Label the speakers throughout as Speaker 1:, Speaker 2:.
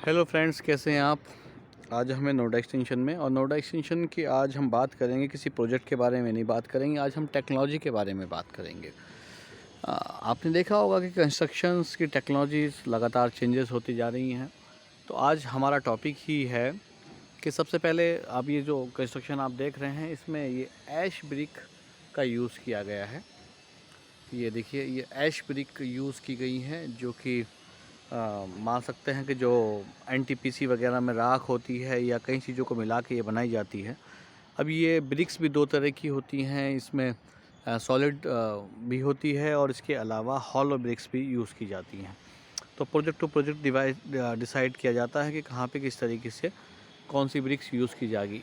Speaker 1: Hello friends, कैसे हैं आप। आज हमें नोएडा एक्सटेंशन में और नोएडा एक्सटेंशन की आज हम बात करेंगे, किसी प्रोजेक्ट के बारे में नहीं बात करेंगे। आज हम टेक्नोलॉजी के बारे में बात करेंगे। आपने देखा होगा कि कंस्ट्रक्शंस की टेक्नोलॉजीज लगातार चेंजेस होती जा रही हैं। तो आज हमारा टॉपिक ही है कि सबसे पहले आप ये जो कंस्ट्रक्शन आप देख रहे हैं, इसमें ये ऐश ब्रिक का यूज़ किया गया है। ये देखिए, ये ऐश ब्रिक यूज़ की गई है, जो कि मान सकते हैं कि जो एनटीपीसी वगैरह में राख होती है या कई चीज़ों को मिला के ये बनाई जाती है। अब ये ब्रिक्स भी दो तरह की होती हैं, इसमें सॉलिड भी होती है और इसके अलावा हॉलो ब्रिक्स भी यूज़ की जाती हैं। तो प्रोजेक्ट टू प्रोजेक्ट डिसाइड किया जाता है कि कहाँ पे किस तरीके से कौन सी ब्रिक्स यूज़ की जाएगी।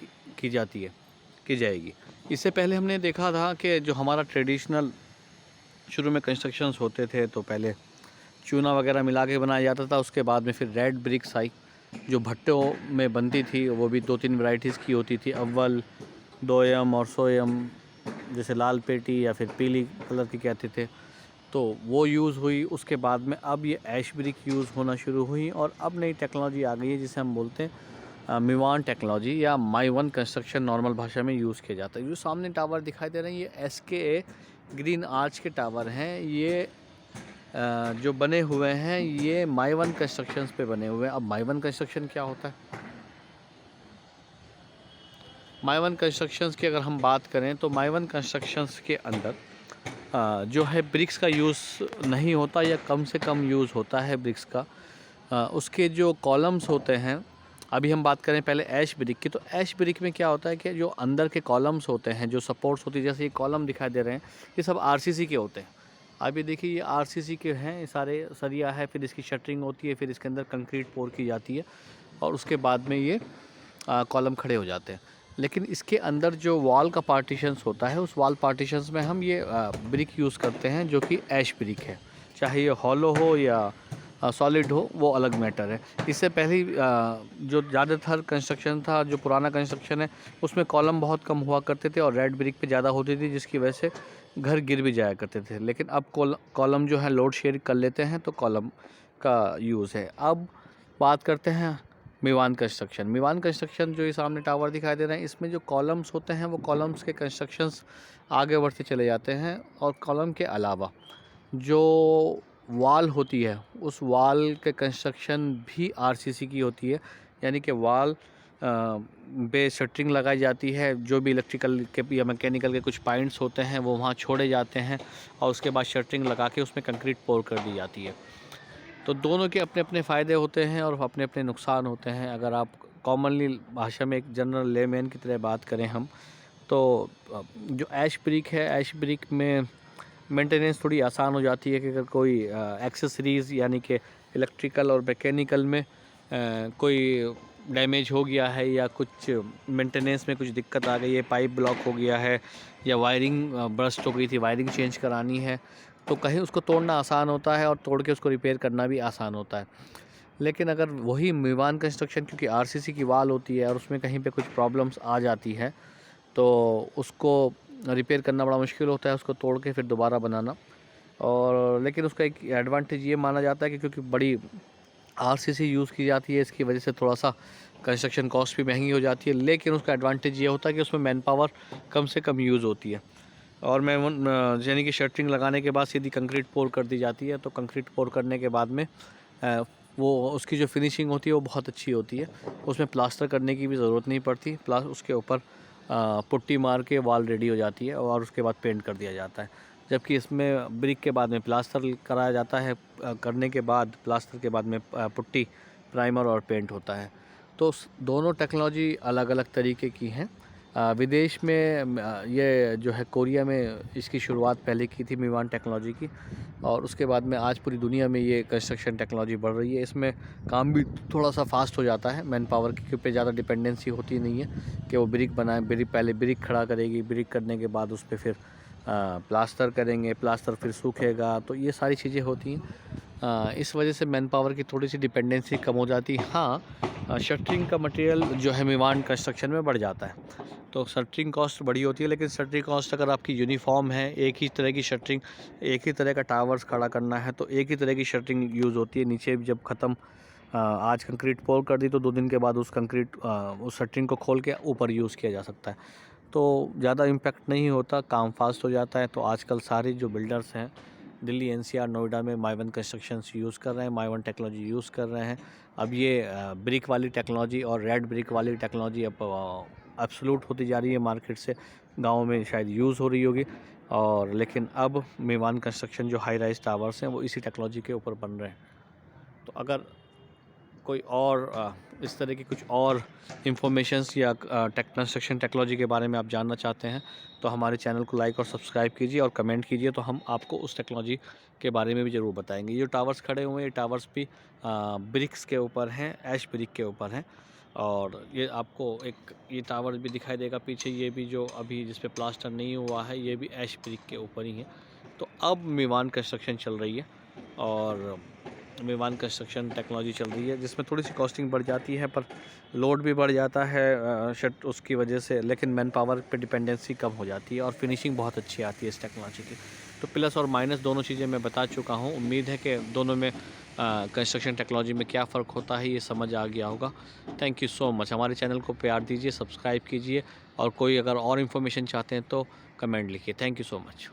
Speaker 1: इससे पहले हमने देखा था कि जो हमारा ट्रेडिशनल शुरू में कंस्ट्रक्शंस होते थे, तो पहले चूना वगैरह मिला के बनाया जाता था। उसके बाद में फिर रेड ब्रिक्स आई, जो भट्टों में बनती थी। वो भी 2-3 वैरायटीज़ की होती थी, अव्वल, दोयम और सोयम, जैसे लाल पेटी या फिर पीली कलर की कहते थे। तो वो यूज़ हुई। उसके बाद में अब ये ऐश ब्रिक यूज़ होना शुरू हुई और अब नई टेक्नोलॉजी आ गई है, जिसे हम बोलते हैं मिवान टेक्नोलॉजी या माई वन कंस्ट्रक्शन, नॉर्मल भाषा में यूज़ किया जाता है। जो सामने टावर दिखाई दे रहे हैं, ये SKA ग्रीन आर्च के टावर हैं। ये जो बने हुए हैं, ये माई वन कंस्ट्रक्शंस पे बने हुए हैं। अब माई वन कंस्ट्रक्शन क्या होता है? माई वन कंस्ट्रक्शंस की अगर हम बात करें, तो माई वन कंस्ट्रक्शंस के अंदर जो है ब्रिक्स का यूज़ नहीं होता या कम से कम यूज़ होता है ब्रिक्स का। उसके जो कॉलम्स होते हैं, अभी हम बात करें पहले ऐश ब्रिक की, तो ऐश ब्रिक में क्या होता है कि जो अंदर के कॉलम्स होते हैं, जो सपोर्ट्स होती है, जैसे ये कॉलम दिखाई दे रहे हैं, ये सब RCC के होते हैं। आप ये देखिए, ये RCC के हैं, ये सारे सरिया है, फिर इसकी शटरिंग होती है, फिर इसके अंदर कंक्रीट पोर की जाती है और उसके बाद में ये कॉलम खड़े हो जाते हैं। लेकिन इसके अंदर जो वॉल का पार्टीशंस होता है, उस वॉल पार्टीशंस में हम ये ब्रिक यूज़ करते हैं, जो कि ऐश ब्रिक है। चाहे ये हॉलो हो या सॉलिड हो, वो अलग मैटर है। इससे पहले जो ज़्यादातर कंस्ट्रक्शन था, जो पुराना कंस्ट्रक्शन है, उसमें कॉलम बहुत कम हुआ करते थे और रेड ब्रिक पे ज़्यादा होती थी, जिसकी वजह से घर गिर भी जाया करते थे। लेकिन अब कॉलम जो है लोड शेयर कर लेते हैं, तो कॉलम का यूज़ है। अब बात करते हैं मीवान कंस्ट्रक्शन। मीवान कंस्ट्रक्शन, जो ये सामने टावर दिखाई दे रहे हैं, इसमें जो कॉलम्स होते हैं, वो कॉलम्स के कंस्ट्रक्शंस आगे बढ़ते चले जाते हैं और कॉलम के अलावा जो वाल होती है, उस वाल के कंस्ट्रक्शन भी RCC की होती है। यानी कि वाल पे शटरिंग लगाई जाती है, जो भी इलेक्ट्रिकल के या मैकेनिकल के कुछ पॉइंट्स होते हैं, वो वहाँ छोड़े जाते हैं और उसके बाद शटरिंग लगा के उसमें कंक्रीट पोर कर दी जाती है। तो दोनों के अपने अपने फ़ायदे होते हैं और अपने अपने नुकसान होते हैं। अगर आप कॉमनली भाषा में एक जनरल लेमैन की तरह बात करें हम, तो जो ऐश ब्रिक है, ऐश ब्रिक में मेंटेनेंस थोड़ी आसान हो जाती है कि अगर कोई एक्सेसरीज़ यानी कि इलेक्ट्रिकल और मैकेनिकल में कोई डैमेज हो गया है या कुछ मेंटेनेंस में कुछ दिक्कत आ गई है, पाइप ब्लॉक हो गया है या वायरिंग बर्स्ट हो गई थी, वायरिंग चेंज करानी है, तो कहीं उसको तोड़ना आसान होता है और तोड़ के उसको रिपेयर करना भी आसान होता है। लेकिन अगर वही मीवान कंस्ट्रक्शन, क्योंकि RCC की वाल होती है और उसमें कहीं पे कुछ प्रॉब्लम्स आ जाती है, तो उसको रिपेयर करना बड़ा मुश्किल होता है, उसको तोड़ के फिर दोबारा बनाना। और लेकिन उसका एक एडवांटेज ये माना जाता है कि क्योंकि बड़ी RCC यूज़ की जाती है, इसकी वजह से थोड़ा सा कंस्ट्रक्शन कॉस्ट भी महंगी हो जाती है। लेकिन उसका एडवांटेज ये होता है कि उसमें मैन पावर कम से कम यूज़ होती है और मैं यानी कि शटरिंग लगाने के बाद सीधी कंक्रीट पोर कर दी जाती है। तो कंक्रीट पोर करने के बाद में वो उसकी जो फिनिशिंग होती है, वो बहुत अच्छी होती है। उसमें प्लास्टर करने की भी ज़रूरत नहीं पड़ती, प्लस उसके ऊपर पुट्टी मार के वॉल रेडी हो जाती है और उसके बाद पेंट कर दिया जाता है। जबकि इसमें ब्रिक के बाद में प्लास्टर कराया जाता है, करने के बाद प्लास्टर के बाद में पुट्टी, प्राइमर और पेंट होता है। तो दोनों टेक्नोलॉजी अलग अलग तरीके की हैं। विदेश में ये जो है कोरिया में इसकी शुरुआत पहले की थी मीवान टेक्नोलॉजी की, और उसके बाद में आज पूरी दुनिया में ये कंस्ट्रक्शन टेक्नोलॉजी बढ़ रही है। इसमें काम भी थोड़ा सा फास्ट हो जाता है, मैन पावर के ऊपर ज़्यादा डिपेंडेंसी होती नहीं है कि वो ब्रिक बनाए, पहले ब्रिक खड़ा करेगी, ब्रिक करने के बाद उस पर फिर प्लास्टर करेंगे, प्लास्टर फिर सूखेगा, तो ये सारी चीज़ें होती हैं। इस वजह से मैन पावर की थोड़ी सी डिपेंडेंसी कम हो जाती है। हाँ, शटरिंग का मटेरियल जो है मीवान कंस्ट्रक्शन में बढ़ जाता है, तो शटरिंग कॉस्ट बड़ी होती है। लेकिन शटरिंग कॉस्ट अगर आपकी यूनिफॉर्म है, एक ही तरह की शटरिंग, एक ही तरह का टावर्स खड़ा करना है, तो एक ही तरह की शटरिंग यूज़ होती है। नीचे जब ख़त्म आज कंक्रीट पोर कर दी तो 2 दिन के बाद उस शटरिंग को खोल के ऊपर यूज़ किया जा सकता है, तो ज़्यादा इम्पैक्ट नहीं होता, काम फास्ट हो जाता है। तो आजकल सारे जो बिल्डर्स हैं दिल्ली एनसीआर नोएडा में माइवन कंस्ट्रक्शंस यूज़ कर रहे हैं, माइवन टेक्नोलॉजी यूज़ कर रहे हैं। अब ये ब्रिक वाली टेक्नोलॉजी और रेड ब्रिक वाली टेक्नोलॉजी अब एब्सोल्यूट होती जा रही है मार्केट से, गाँव में शायद यूज़ हो रही होगी। और लेकिन अब मेवान कंस्ट्रक्शन जो हाई राइज टावर्स हैं वो इसी टेक्नोलॉजी के ऊपर बन रहे हैं। तो अगर कोई और इस तरह की कुछ और इन्फॉर्मेशंस या कंस्ट्रक्शन टेक्नोलॉजी के बारे में आप जानना चाहते हैं तो हमारे चैनल को लाइक और सब्सक्राइब कीजिए और कमेंट कीजिए, तो हम आपको उस टेक्नोलॉजी के बारे में भी ज़रूर बताएंगे। ये जो टावर्स खड़े हुए हैं ये टावर्स भी ब्रिक्स के ऊपर हैं, ऐश ब्रिक के ऊपर हैं। और ये आपको एक ये टावर भी दिखाई देगा पीछे, ये भी जो अभी जिस पे प्लास्टर नहीं हुआ है ये भी ऐश ब्रिक के ऊपर ही है। तो अब मेवान कंस्ट्रक्शन चल रही है और मेवान कंस्ट्रक्शन टेक्नोलॉजी चल रही है, जिसमें थोड़ी सी कॉस्टिंग बढ़ जाती है पर लोड भी बढ़ जाता है शट उसकी वजह से, लेकिन मैन पावर पे डिपेंडेंसी कम हो जाती है और फिनिशिंग बहुत अच्छी आती है इस टेक्नोलॉजी की। तो प्लस और माइनस दोनों चीज़ें मैं बता चुका हूँ। उम्मीद है कि दोनों में कंस्ट्रक्शन टेक्नोलॉजी में क्या फ़र्क होता है ये समझ आ गया होगा। Thank you so much. हमारे चैनल को प्यार दीजिए, सब्सक्राइब कीजिए और कोई अगर और इन्फॉर्मेशन चाहते हैं तो कमेंट लिखिए। Thank you so much.